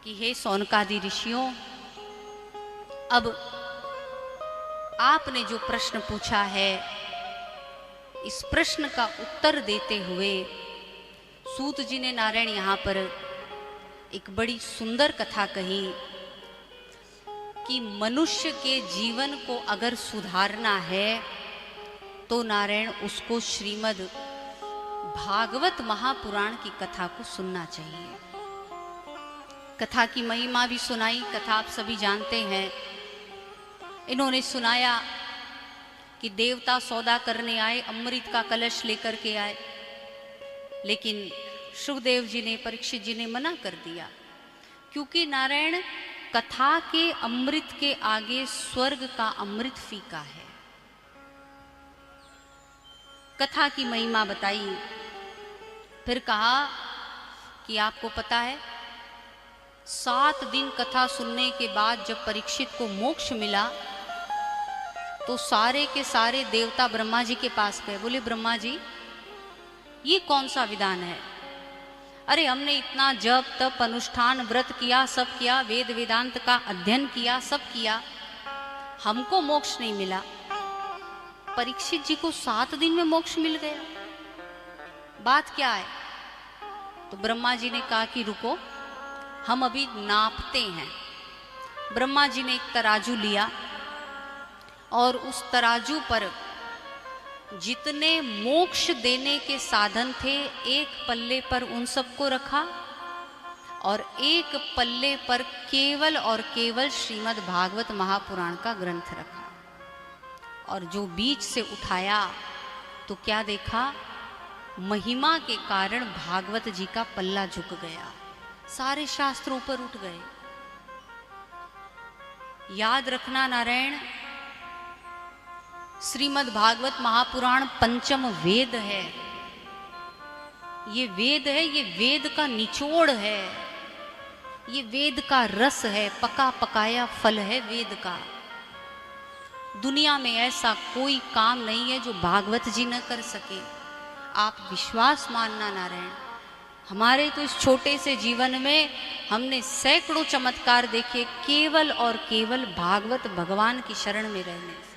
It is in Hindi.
कि हे सौनकादि ऋषियों, अब आपने जो प्रश्न पूछा है, इस प्रश्न का उत्तर देते हुए सूत जी ने नारायण यहाँ पर एक बड़ी सुंदर कथा कही कि मनुष्य के जीवन को अगर सुधारना है तो नारायण उसको श्रीमद् भागवत महापुराण की कथा को सुनना चाहिए। कथा की महिमा भी सुनाई, कथा आप सभी जानते हैं। इन्होंने सुनाया कि देवता सौदा करने आए, अमृत का कलश लेकर के आए, लेकिन सुखदेव जी ने, परीक्षित जी ने मना कर दिया, क्योंकि नारायण कथा के अमृत के आगे स्वर्ग का अमृत फीका है। कथा की महिमा बताई, फिर कहा कि आपको पता है 7 दिन कथा सुनने के बाद जब परीक्षित को मोक्ष मिला तो सारे के सारे देवता ब्रह्मा जी के पास गए। बोले ब्रह्मा जी, ये कौन सा विधान है? अरे हमने इतना जप तप अनुष्ठान व्रत किया, सब किया, वेद वेदांत का अध्ययन किया, सब किया, हमको मोक्ष नहीं मिला। परीक्षित जी को 7 दिन में मोक्ष मिल गया, बात क्या है? तो ब्रह्मा जी ने कहा कि रुको, हम अभी नापते हैं। ब्रह्मा जी ने एक तराजू लिया और उस तराजू पर जितने मोक्ष देने के साधन थे एक पल्ले पर उन सबको रखा और एक पल्ले पर केवल और केवल श्रीमद् भागवत महापुराण का ग्रंथ रखा। और जो बीच से उठाया तो क्या देखा? महिमा के कारण भागवत जी का पल्ला झुक गया, सारे शास्त्र ऊपर उठ गए। याद रखना नारायण, श्रीमद् भागवत महापुराण पंचम वेद है। ये वेद है, ये वेद का निचोड़ है, ये वेद का रस है, पका पकाया फल है वेद का। दुनिया में ऐसा कोई काम नहीं है जो भागवत जी न कर सके। आप विश्वास मानना नारायण, हमारे तो इस छोटे से जीवन में हमने सैकड़ों चमत्कार देखे केवल और केवल भागवत भगवान की शरण में रहने से।